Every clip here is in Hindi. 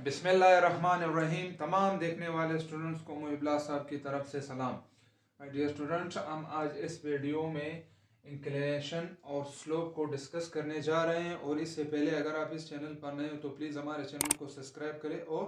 बिस्मिल्लाहिर्रहमानिर्रहीम। तमाम देखने वाले स्टूडेंट्स को मुहिबला साहब की तरफ से सलाम। माय डियर स्टूडेंट्स, हम आज इस वीडियो में इंक्लिनेशन और स्लोप को डिस्कस करने जा रहे हैं। और इससे पहले अगर आप इस चैनल पर नए हो तो प्लीज़ हमारे चैनल को सब्सक्राइब करें और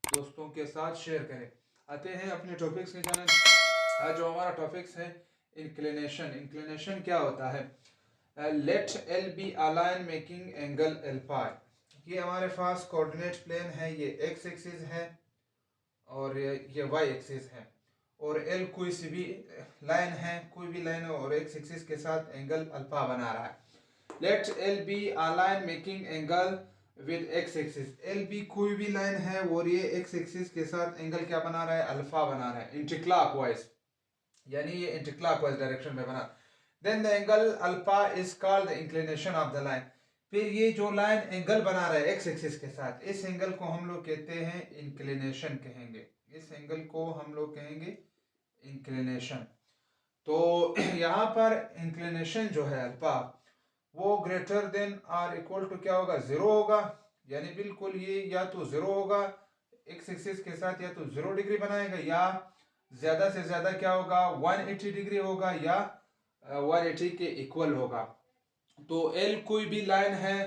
दोस्तों के साथ शेयर करें। आते हैं अपने टॉपिक्स की जानिब। आज जो हमारा टॉपिक्स है इंक्लिनेशन। इंक्लिनेशन क्या होता है? Let L be a line making angle alpha. ये हमारे पास कोऑर्डिनेट प्लेन है, ये एक्स एक्सिस है और ये वाई एक्सिस है। और एल कोई सी भी लाइन है, कोई भी लाइन है और एक्स एक्सिस के साथ एंगल अल्फा बना रहा है। Let L be a line making angle with X axis. L be कोई भी लाइन है और ये एक्स एक्सिस के साथ एंगल क्या बना रहा है? अल्फा बना रहा है एंटीक्लॉकवाइज, यानी ये एंटीक्लॉकवाइज डायरेक्शन में बना। Then the angle alpha is called the inclination of the line. फिर ये जो लाइन एंगल बना रहा है एक्स एक्सिस के साथ, इस एंगल को हम लोग कहते हैं इंक्लिनेशन कहेंगे। इस एंगल को हम लोग कहेंगे इंक्लिनेशन। तो यहाँ पर इंक्लिनेशन जो है अल्फा, वो greater than or equal to क्या होगा? 0 होगा। यानी बिल्कुल ये या तो 0 होगा एक्स एक्सिस के साथ, या तो 0 डिग्री बनाएगा, या ज्यादा से ज्यादा क्या होगा? 180 डिग्री होगा, या 180 के इक्वल होगा। तो एल कोई भी लाइन है,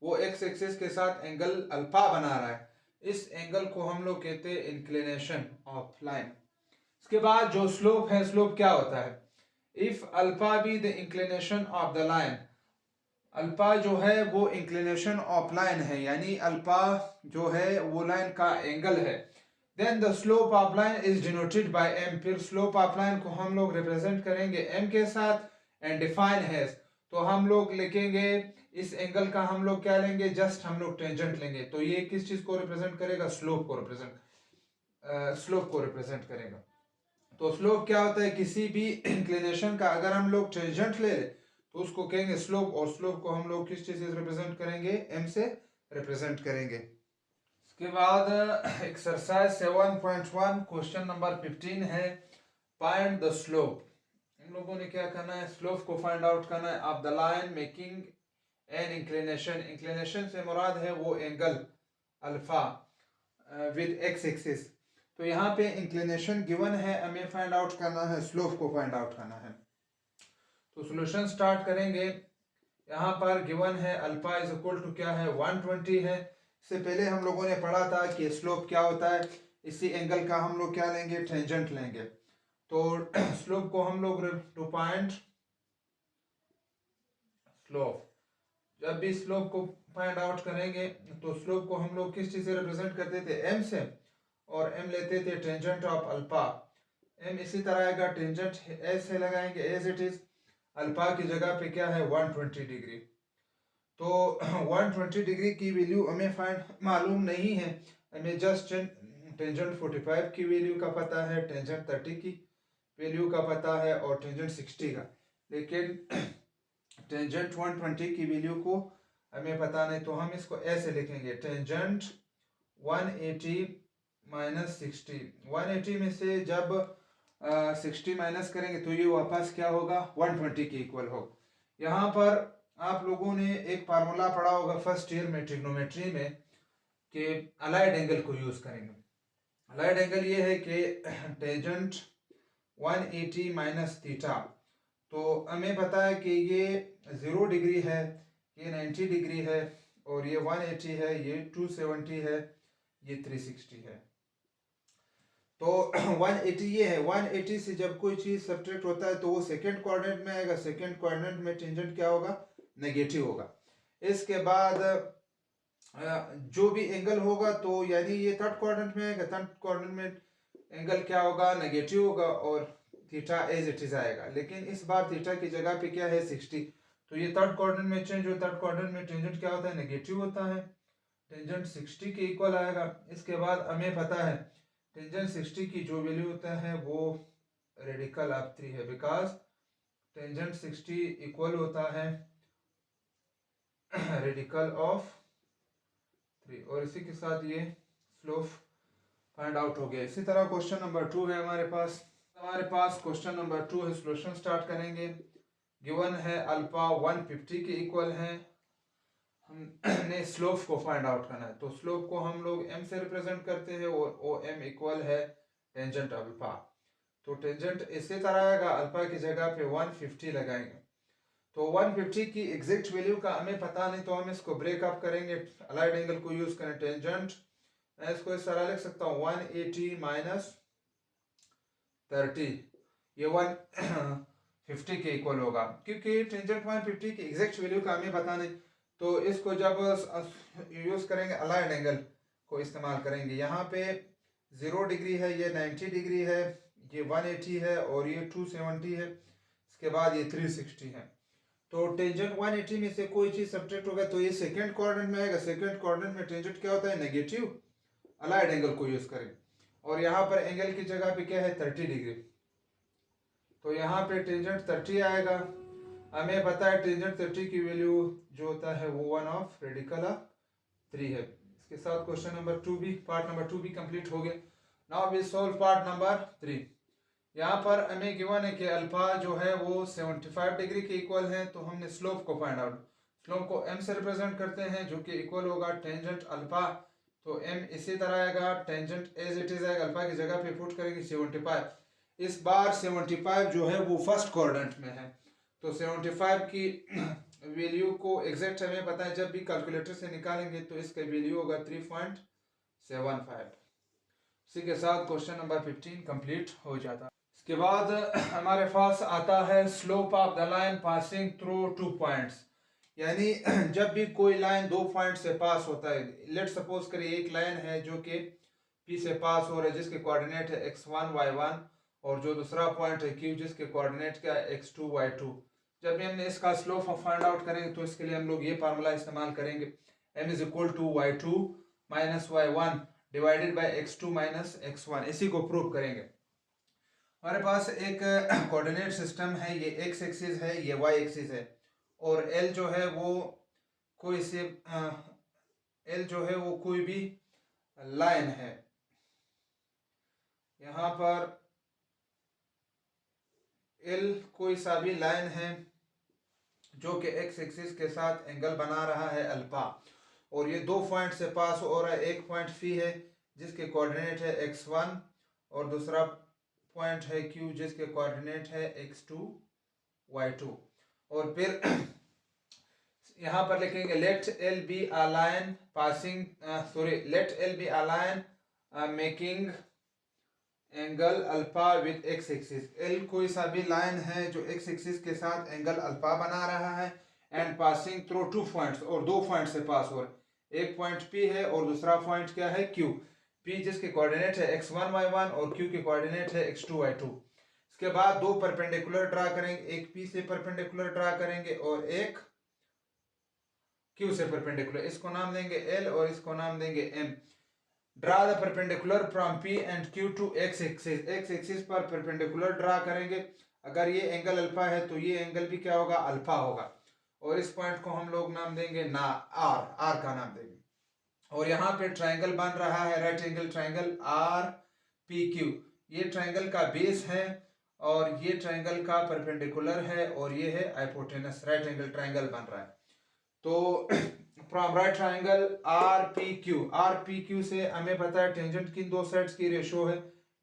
वो एक्स एक्सिस के साथ एंगल अल्फा बना रहा है। इस एंगल को हम लोग कहते हैं इंक्लिनेशन ऑफ लाइन। इसके बाद जो स्लोप है, स्लोप क्या होता है? If alpha be the inclination of the line. Alpha जो है वो इंक्लिनेशन ऑफ लाइन है, यानी अल्फा जो है वो लाइन का एंगल है। Then the slope of line is denoted by M. फिर स्लोप ऑफ लाइन को हम लोग रिप्रेजेंट करेंगे एम के साथ। एंड डिफाइन है, तो हम लोग लिखेंगे इस एंगल का हम लोग क्या लेंगे? जस्ट हम लोग टेंजेंट लेंगे। तो ये किस चीज को रिप्रेजेंट करेगा? स्लोप को रिप्रेजेंट करेगा। तो स्लोप क्या होता है? किसी भी इंक्लिनेशन का अगर हम लोग टेंजेंट ले ले तो उसको कहेंगे स्लोप। और स्लोप को हम लोग किस चीज से रिप्रेजेंट करेंगे? एम से रिप्रेजेंट करेंगे। इसके बाद एक्सरसाइज 7.1 क्वेश्चन नंबर 15 है, फाइंड द स्लोप। हम लोगों ने क्या करना है? स्लोप को फाइंड आउट करना है of the line making an inclination. Inclination से मुराद है वो angle alpha with X axis. तो यहाँ पे इंक्लिनेशन गिवन है, हमें फाइंड आउट करना है, स्लोप को फाइंड आउट करना है। तो सॉल्यूशन स्टार्ट करेंगे। यहाँ पर गिवन है अल्फा इज इक्वल टू क्या है? 120 है। इससे पहले हम लोगों ने पढ़ा था कि स्लोप क्या होता है। इसी एंगल का हम लोग क्या लेंगे? टेंजेंट लेंगे। तो स्लोप को हम लोग टू पॉइंट स्लोप, जब भी स्लोप को फाइंड आउट करेंगे तो स्लोप को हम लोग किस चीज से रिप्रेजेंट करते थे? एम से। और एम लेते थे टेंजेंट ऑफ अल्फा। एम इसी तरह आएगा, टेंजेंट एस से लगाएंगे एज इट इज। अल्फा की जगह पे क्या है? 120 डिग्री। तो 120 डिग्री की वैल्यू हमें फाइंड मालूम नहीं है, हमें जस्ट टेंजेंट 45 की वैल्यू का पता है, टेंजेंट 30 की वैल्यू का पता है और टेंजेंट 60 का। लेकिन टेंजेंट 120 की वैल्यू को हमें पता नहीं, तो हम इसको ऐसे लिखेंगे, टेंजेंट 180 माइनस 60। 180 में से जब 60 माइनस करेंगे तो ये वापस क्या होगा? 120 के इक्वल होगा। यहाँ पर आप लोगों ने एक फार्मूला पढ़ा होगा फर्स्ट ईयर में ट्रिग्नोमेट्री में, कि अलाइड एंगल को यूज करेंगे। अलाइड एंगल ये है कि टेंजेंट 180 माइनस थीटा। तो हमें पता है कि ये 0 डिग्री है, ये 90 डिग्री है, और ये 180 है, ये 270 है, ये 360 है। तो 180 ये है। 180 से जब कोई चीज सब्ट्रैक्ट होता है तो वो सेकंड क्वाड्रेंट में आएगा। सेकंड क्वाड्रेंट में टेंजेंट क्या होगा? नेगेटिव होगा। इसके बाद जो भी एंगल होगा, तो यानी ये थर्ड क्वाड्रेंट में आएगा। थर्ड क्वाड्रेंट में एंगल क्या होगा? नेगेटिव होगा और थीटा एज इट इज आएगा। लेकिन इस बार थीटा की जगह पे क्या है? 60। तो ये थर्ड क्वाड्रेंट में चेंज हो, थर्ड क्वाड्रेंट में टेंजेंट क्या होता है? नेगेटिव होता है। टेंजेंट 60 के इक्वल आएगा। इसके बाद हमें पता है टेंजेंट 60 की जो वैल्यू होता है वो रेडिकल ऑफ 3 है, बिकॉज टेंजेंट 60 इक्वल होता है रेडिकल ऑफ 3। और इसी के साथ ये स्लोप फाइंड आउट हो गया। इसी तरह क्वेश्चन नंबर 2 है हमारे पास क्वेश्चन नंबर 2 है। सॉल्यूशन स्टार्ट करेंगे। गिवन है अल्फा 150 के इक्वल है। हमने स्लोप को फाइंड आउट करना है। तो स्लोप को हम लोग m से रिप्रेजेंट करते हैं और ओ एम इक्वल है टेंजेंट अल्फा। तो टेंजेंट इसी तरह आएगा, अल्फा की जगह पे 150 लगाएंगे। तो 150 की एग्जैक्ट वैल्यू का हमें पता नहीं, तो हम इसको ब्रेकअप करेंगे, अलाइड एंगल को यूज करें। टेंजेंट मैं इसको इस तरह लिख सकता हूँ 180 माइनस 30, ये 150 के इक्वल होगा। क्योंकि टेंजेंट 150 की एग्जैक्ट वैल्यू का हमें पता नहीं, तो इसको जब यूज करेंगे अलाइड एंगल को इस्तेमाल करेंगे। यहाँ पे 0 डिग्री है, ये 90 डिग्री है, ये 180 है और ये 270 है, इसके बाद ये 360 है। तो टेंजेंट 180 में से कोई चीज सब्ट्रैक्ट होगा तो ये सेकंड क्वाड्रेंट में आएगा। सेकंड क्वाड्रेंट में टेंजेंट क्या होता है, नेगेटिव। अलाइड एंगल को यूज करें और यहाँ पर एंगल की जगह पे क्या है 30 डिग्री, तो यहाँ पे टेंजेंट 30 आएगा। हमें पता है टेंजेंट 30 की वैल्यू जो होता है वो 1 ऑफ रेडिकल ऑफ 3 है। इसके साथ क्वेश्चन नंबर 2 भी, पार्ट नंबर 2 भी कंप्लीट हो गया। Now we solve part number 3। यहाँ पर हमें गिवन है कि अल्फा जो है वो 75 डिग्री के इक्वल है, तो हमने स्लोप को फाइंड आउट, स्लोप को m से रिप्रेजेंट करते हैं जो कि इक्वल होगा टेंजेंट अल्फा। तो m इसी तरह आएगा, टेंजेंट एज इट इज आएगा, अल्फा की जगह पे पुट करेंगे 75। इस बार 75 जो है वो फर्स्ट क्वाड्रेंट में है, तो 75 की वैल्यू को एग्जैक्ट हमें पता है, जब भी कैलकुलेटर से निकालेंगे तो इसका वैल्यू होगा 3.75। इसी के साथ क्वेश्चन नंबर 15 कंप्लीट हो जाता है। इसके बाद हमारे पास आता है slope of the line passing through 2 points. यानी जब भी कोई लाइन 2 पॉइंट से पास होता है, लेट सपोज करिए एक लाइन है जो कि P से पास हो रहा है जिसके कोऑर्डिनेट है x1 y1, और जो दूसरा पॉइंट है Q जिसके कोऑर्डिनेट क्या है x2 y2। जब भी हमने इसका स्लोप फाइंड आउट करेंगे तो इसके लिए हम लोग ये फार्मूला इस्तेमाल करेंगे, m is equal to y2 minus y1 divided by x2 minus x1। इसी को प्रूव करेंगे। हमारे पास एक कोऑर्डिनेट सिस्टम है, ये x एक्सिस है, ये y एक्सिस है, और L जो है वो कोई से L जो है वो कोई भी लाइन है। यहाँ पर L कोई सा भी लाइन है जो कि x एक्सिस के साथ एंगल बना रहा है अल्फा, और ये 2 पॉइंट से पास हो रहा है। एक पॉइंट P है जिसके कोऑर्डिनेट है x1 और दूसरा पॉइंट है Q जिसके कोऑर्डिनेट है x2 y2। और फिर यहाँ पर लिखेंगे let L be a line passing let L be a line making angle alpha with x axis. L कोई सा भी लाइन है जो x एक्सिस के साथ एंगल अल्फा बना रहा है, एंड पासिंग थ्रू 2 पॉइंट्स, और 2 पॉइंट से पास हो रहा है। एक पॉइंट P है और दूसरा पॉइंट क्या है Q। P जिसके कोऑर्डिनेट है x1 y1 और Q के कोऑर्डिनेट है x2 y2। इसके बाद 2 परपेंडिकुलर ड्रा करेंगे, एक P से परपेंडिकुलर ड्रा करेंगे और एक Q से परपेंडिकुलर। इसको नाम देंगे L और इसको नाम देंगे M। Draw the perpendicular from P and Q to x axis. x axis पर परपेंडिकुलर ड्रा करेंगे। अगर ये एंगल अल्फा है तो ये एंगल भी क्या होगा, अल्फा होगा। और इस पॉइंट को हम लोग नाम देंगे ना R का नाम देंगे। और यहाँ पे ट्राइंगल बन रहा है, राइट एंगल ट्राइंगल RPQ। ये ट्राइंगल का बेस है और ये ट्राइंगल का परपेंडिकुलर है, और ये है हाइपोटेनस, राइट एंगल ट्राइंगल बन रहा है। तो फ्रॉम राइट ट्राइंगल RPQ से हमें पता है टेंजेंट किन दो साइड्स की रेशो है,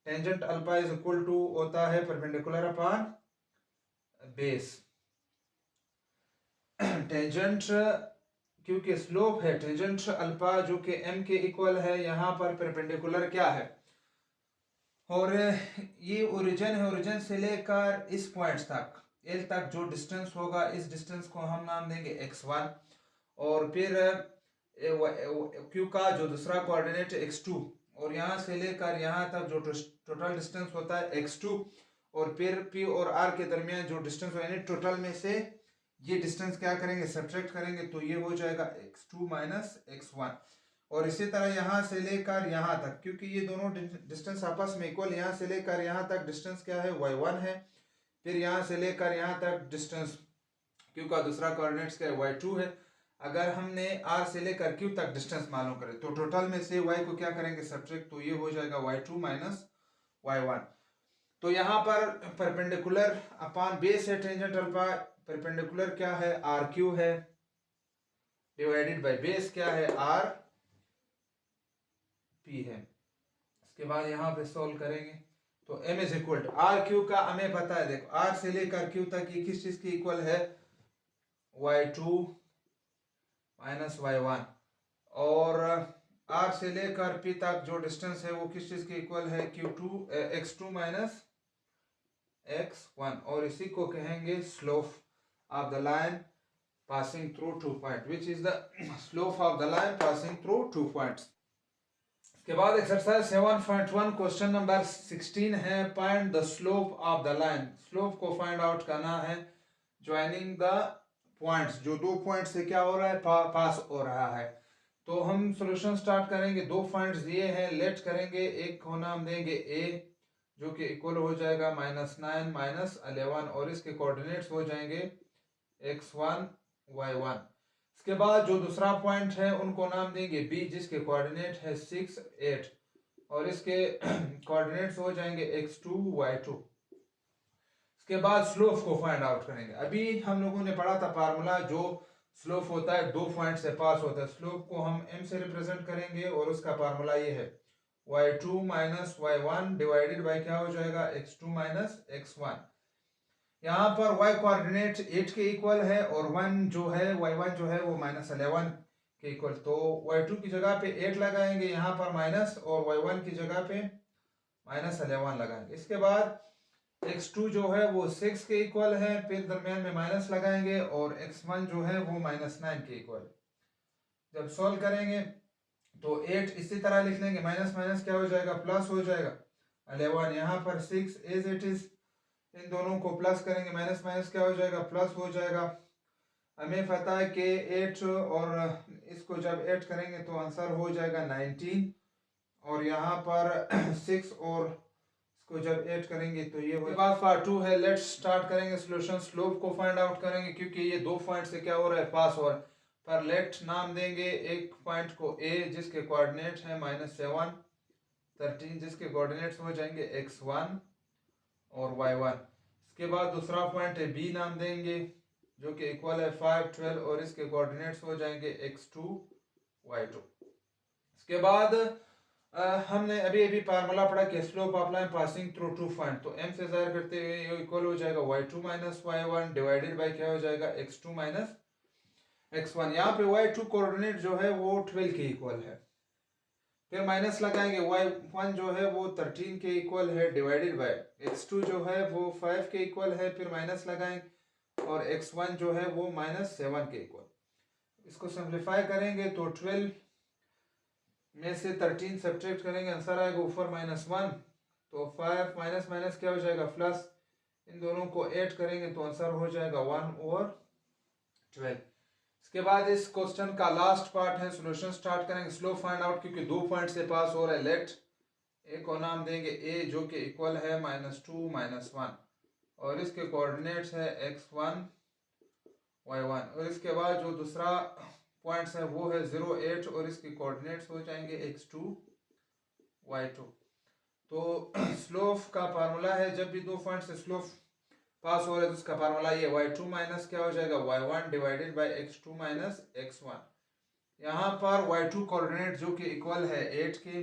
tangent alpha is equal to होता है परपेंडिकुलर अपॉन बेस। टेंजेंट क्योंकि स्लोप है टेंजेंट अल्फा जो कि m के इक्वल है, यहाँ पर परपेंडिकुलर क्या है, और ये ओरिजिन है, ओरिजिन से लेकर इस पॉइंट तक L तक जो डिस्टेंस होगा, इस डिस्टेंस को हम नाम देंगे x1, और फिर Q का जो दूसरा कोऑर्डिनेट है x2, और यहाँ से लेकर यहाँ तक जो टोटल डिस्टेंस होता है x2, और फिर P और R के दरमियान जो डिस्टेंस हो, यानी टोटल में से ये डिस्टेंस क्या करेंगे, सब्ट्रैक्ट करेंगे, तो ये हो जाएगा x2 माइनस x1। और इसी तरह यहाँ से लेकर यहाँ तक, क्योंकि ये दोनों डिस्टेंस आपस में इक्वल, यहाँ से लेकर यहाँ तक डिस्टेंस क्या है, y1 है। फिर यहाँ से लेकर यहाँ तक डिस्टेंस Q का दूसरा कोऑर्डिनेट्स क्या है, y2 है। अगर हमने R से लेकर Q तक डिस्टेंस मालूम करें तो टोटल में से y को क्या करेंगे, सब्ट्रैक्ट, तो ये हो जाएगा y2 माइनस y1। तो यहाँ पर परपेंडिकुलर अपॉन बेस है टेंजेंट अल्फा, परपेंडिकुलर क्या है, RQ है, डिवाइडेड बाय बेस क्या है आर पी है। इसके बाद यहाँ पे सोल्व करेंगे तो m is equal to R Q का हमें पता है, देखो r से लेकर q तक ये किस चीज की इक्वल है y2 माइनस y1, और r से लेकर p तक जो डिस्टेंस है वो किस चीज की इक्वल है x2 माइनस x1, और इसी को कहेंगे slope of the line passing through 2 point, which is the slope of the line passing through 2 points. इसके बाद एक्सरसाइज 7.1 क्वेश्चन नंबर 16 है, find the slope of the line. Slope को फाइंड आउट करना है ज्वाइनिंग द पॉइंट्स, जो दो पॉइंट से क्या हो रहा है पास हो रहा है। तो हम सॉल्यूशन स्टार्ट करेंगे, दो पॉइंट्स दिए हैं, लेट करेंगे, एक को नाम देंगे ए जो कि इक्वल हो जाएगा -9 -11, और इसके कोऑर्डिनेट्स हो जाएंगे x1 y1। इसके बाद जो दूसरा पॉइंट है उनको नाम देंगे बी जिसके कोऑर्डिनेट है 6 8, और इसके कोऑर्डिनेट्स हो जाएंगे x2 y2। इसके बाद स्लोप को फाइंड आउट करेंगे। अभी हम लोगों ने पढ़ा था फार्मूला, जो स्लोप होता है दो पॉइंट से पास होता है, स्लोप को हम m से रिप्रेजेंट करेंगे, और उसका फार्मूला ये है y2 minus y1 divided bye क्या हो जाएगा x2 माइनस x1। यहाँ पर y कोऑर्डिनेट 8 के इक्वल है, और 1 जो है y1 जो है वो -11 के इक्वल, तो y2 की जगह पे 8 लगाएंगे यहाँ पर माइनस, और y1 की जगह पे -11 लगाएंगे। इसके बाद x2 जो है वो 6 के इक्वल है, फिर दरमियान में माइनस लगाएंगे, और x1 जो है वो -9 के इक्वल। जब सॉल्व करेंगे तो 8 इसी तरह लिख लेंगे, माइनस माइनस क्या हो जाएगा प्लस हो जाएगा 11, यहाँ पर 6 एज इट इज, इन दोनों को प्लस करेंगे, माइनस माइनस क्या हो जाएगा प्लस हो जाएगा। हमें पता है कि 8 और इसको जब ऐड करेंगे तो आंसर हो जाएगा 19, और यहाँ पर 6 और इसको जब ऐड करेंगे तो ये हो। बात पार्ट 2 है, लेट्स स्टार्ट करेंगे सॉल्यूशन। स्लोप को फाइंड आउट करेंगे क्योंकि ये दो पॉइंट से क्या हो रहा है पास हो रहा है। पर लेट नाम देंगे एक पॉइंट को ए जिसके कोऑर्डिनेट है -7 13, जिसके कोऑर्डिनेट्स हो जाएंगे x1 और y1। इसके बाद दूसरा पॉइंट है बी नाम देंगे जो कि इक्वल है 5 12, और इसके कोऑर्डिनेट्स हो जाएंगे x2 y2। इसके बाद हमने अभी फार्मूला पढ़ा कि slope of line passing through 2 point, तो m से जाहिर करते हुए ये इक्वल हो जाएगा y2 minus y1 divided bye क्या हो जाएगा x2 माइनस x1। यहाँ पे y2 कोऑर्डिनेट जो है वो 12 के इक्वल है, फिर माइनस लगाएंगे, y1 जो है वो 13 के इक्वल है डिवाइडेड बाय x2 जो है वो 5 के इक्वल है, फिर माइनस लगाएंगे, और x1 जो है वो -7 के इक्वल। इसको सिंप्लीफाई करेंगे तो 12 में से 13 सब्ट्रैक्ट करेंगे, आंसर आएगा ऊपर -1, तो 5 माइनस माइनस क्या हो जाएगा प्लस, इन दोनों को ऐड करेंगे तो आंसर हो जाएगा 1/12। इसके बाद इस क्वेश्चन का लास्ट पार्ट है, सॉल्यूशन स्टार्ट करेंगे। स्लोप फाइंड आउट क्योंकि दो पॉइंट से पास हो रहा है, लेट ए को नाम देंगे ए जो कि इक्वल है -2 -1, और इसके कोऑर्डिनेट्स है x1 y1, और इसके बाद जो दूसरा पॉइंट्स है वो है 0 8, और इसके कोऑर्डिनेट्स हो जाएंगे x2 y2। तो स्लोप का फार्मूला है, जब भी दो पॉइंट से स्लोप पास हो रहा है तो उसका फार्मूला ये y2 माइनस क्या हो जाएगा y1 divided by x2 minus x1। यहाँ पर y2 कोऑर्डिनेट जो कि इक्वल है 8 के,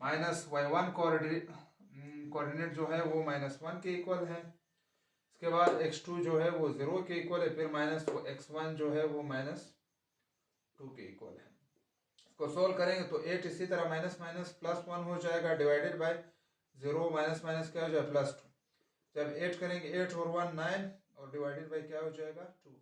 माइनस y1 कोऑर्डिनेट जो है वो -1 के इक्वल है। इसके बाद x2 जो है वो 0 के इक्वल है, फिर माइनस x1 जो है वो -2 के इक्वल है। इसको सोल्व करेंगे तो 8 इसी तरह माइनस माइनस +1 हो जाएगा डिवाइडेड बाय 0 माइनस माइनस क्या हो जाएगा +2, जब 8 करेंगे 8 और 1 9, और डिवाइडेड बाय क्या हो जाएगा 2।